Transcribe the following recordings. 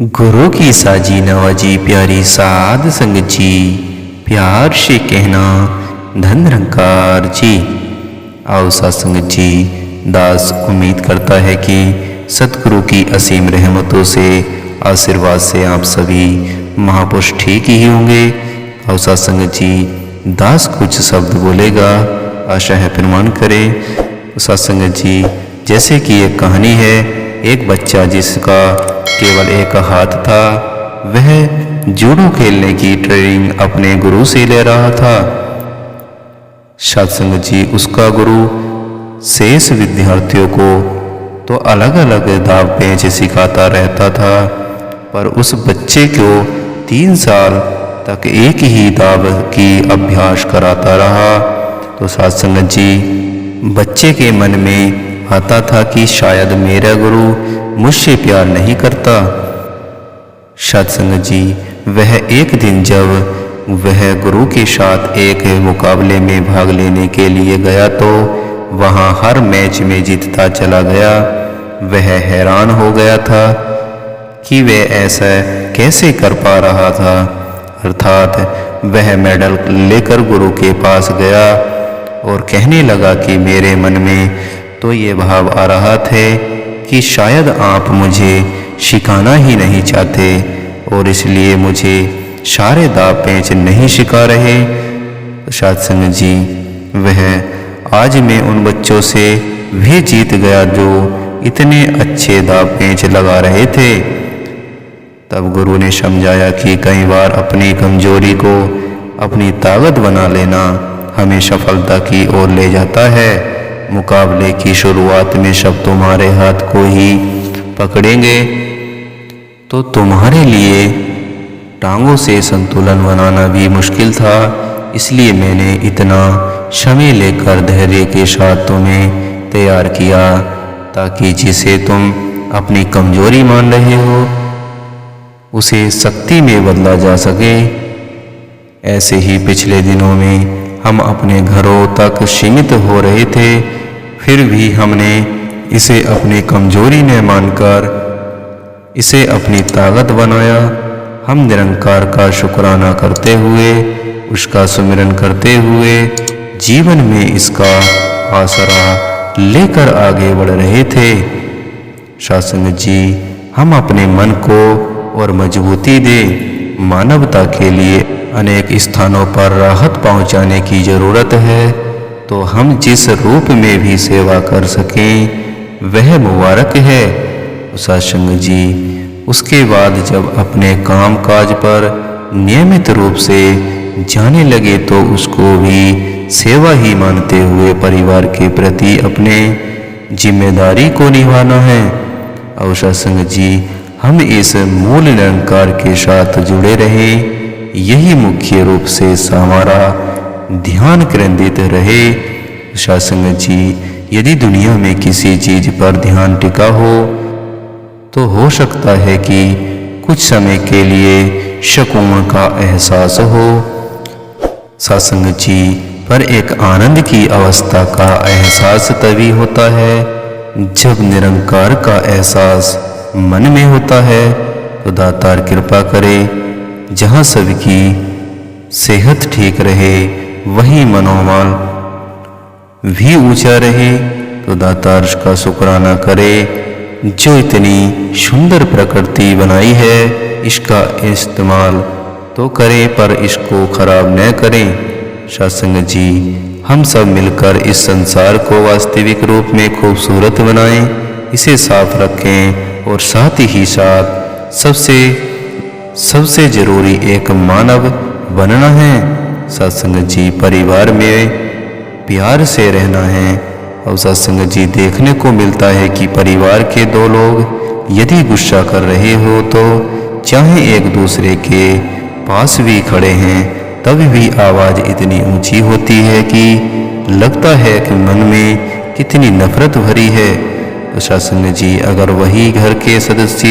गुरु की साजी नवाजी प्यारी साध संगत जी, प्यार से कहना धन निरंकार जी। आओ साध संगत जी, दास उम्मीद करता है कि सतगुरु की असीम रहमतों से, आशीर्वाद से आप सभी महापुरुष ठीक ही होंगे। आओ साध संगत जी, दास कुछ शब्द बोलेगा, आशा है प्रमाण करें। साध संगत जी, जैसे कि एक कहानी है, एक बच्चा जिसका केवल एक हाथ था, वह जूडो खेलने की ट्रेनिंग अपने गुरु से ले रहा था। साध संगत जी, उसका गुरु शेष विद्यार्थियों को तो अलग अलग दाव पेंच सिखाता रहता था, पर उस बच्चे को 3 साल तक एक ही दाव की अभ्यास कराता रहा। तो साध संगत जी, बच्चे के मन में आता था कि शायद मेरा गुरु मुझसे प्यार नहीं करता। साध संगत जी, वह एक दिन जब वह गुरु के साथ एक मुकाबले में भाग लेने के लिए गया तो वहां हर मैच में जीतता चला गया। वह हैरान हो गया था कि वह ऐसा कैसे कर पा रहा था। अर्थात वह मेडल लेकर गुरु के पास गया और कहने लगा कि मेरे मन में तो ये भाव आ रहा थे कि शायद आप मुझे सिखाना ही नहीं चाहते और इसलिए मुझे सारे दाव पेंच नहीं सिखा रहे। साध संगत जी, वह आज मैं उन बच्चों से भी जीत गया जो इतने अच्छे दाव पेंच लगा रहे थे। तब गुरु ने समझाया कि कई बार अपनी कमजोरी को अपनी ताकत बना लेना हमें सफलता की ओर ले जाता है। मुकाबले की शुरुआत में सब तुम्हारे हाथ को ही पकड़ेंगे तो तुम्हारे लिए टांगों से संतुलन बनाना भी मुश्किल था। इसलिए मैंने इतना समय लेकर धैर्य के साथ तुम्हें तैयार किया ताकि जिसे तुम अपनी कमजोरी मान रहे हो उसे शक्ति में बदला जा सके। ऐसे ही पिछले दिनों में हम अपने घरों तक सीमित हो रहे थे, फिर भी हमने इसे अपनी कमजोरी न मानकर इसे अपनी ताकत बनाया। हम निरंकार का शुक्राना करते हुए, उसका सुमिरन करते हुए जीवन में इसका आसरा लेकर आगे बढ़ रहे थे। साध संगत जी, हम अपने मन को और मजबूती दें। मानवता के लिए अनेक स्थानों पर राहत पहुंचाने की जरूरत है, तो हम जिस रूप में भी सेवा कर सकें वह मुबारक है। साध संगत जी, उसके बाद जब अपने काम काज पर नियमित रूप से जाने लगे तो उसको भी सेवा ही मानते हुए परिवार के प्रति अपने जिम्मेदारी को निभाना है। और साध संगत जी, हम इस मूल निरंकार के साथ जुड़े रहें, यही मुख्य रूप से हमारा ध्यान केंद्रित रहे। साध संगत जी, यदि दुनिया में किसी चीज पर ध्यान टिका हो तो हो सकता है कि कुछ समय के लिए सुकून का एहसास हो। साध संगत जी, पर एक आनंद की अवस्था का एहसास तभी होता है जब निरंकार का एहसास मन में होता है। तो दातार कृपा करे, जहाँ सबकी सेहत ठीक रहे वही मनोबल भी ऊंचा रहे। तो दातार का शुक्राना करे जो इतनी सुंदर प्रकृति बनाई है, इसका इस्तेमाल तो करें पर इसको खराब न करें। साध संगत जी, हम सब मिलकर इस संसार को वास्तविक रूप में खूबसूरत बनाएं, इसे साफ रखें और साथ ही साथ सबसे जरूरी एक मानव बनना है। साध संगत जी, परिवार में प्यार से रहना है। और साध संगत जी, देखने को मिलता है कि परिवार के 2 लोग यदि गुस्सा कर रहे हो तो चाहे एक दूसरे के पास भी खड़े हैं तभी भी आवाज इतनी ऊंची होती है कि लगता है कि मन में कितनी नफरत भरी है। तो साध संगत जी, अगर वही घर के सदस्य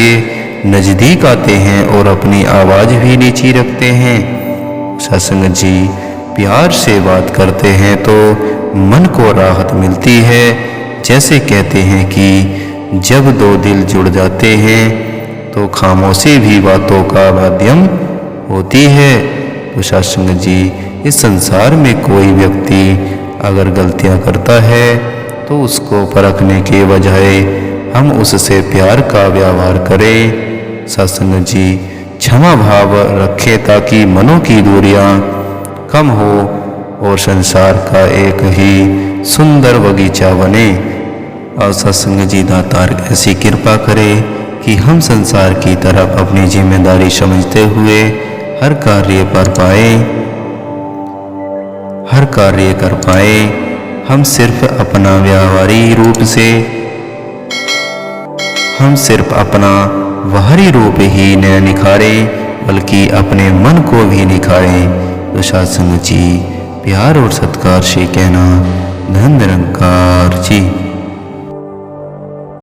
नजदीक आते हैं और अपनी आवाज भी नीची रखते हैं, साध संगत जी, प्यार से बात करते हैं तो मन को राहत मिलती है। जैसे कहते हैं कि जब 2 दिल जुड़ जाते हैं तो खामोशी भी बातों का माध्यम होती है। तो सत्संग जी, इस संसार में कोई व्यक्ति अगर गलतियां करता है तो उसको परखने के बजाय हम उससे प्यार का व्यवहार करें। सत्संग जी, क्षमा भाव रखें ताकि मनों की दूरियां कम हो और संसार का एक ही सुंदर बगीचा बने। और सत्संग जी, दातार ऐसी कृपा करे कि हम संसार की तरफ अपनी जिम्मेदारी समझते हुए हर कार्य कर पाए। हम सिर्फ अपना बाहरी रूप ही न निखारें बल्कि अपने मन को भी निखारें। तो सत्संग जी, प्यार और सत्कार से कहना, धन निरंकार जी।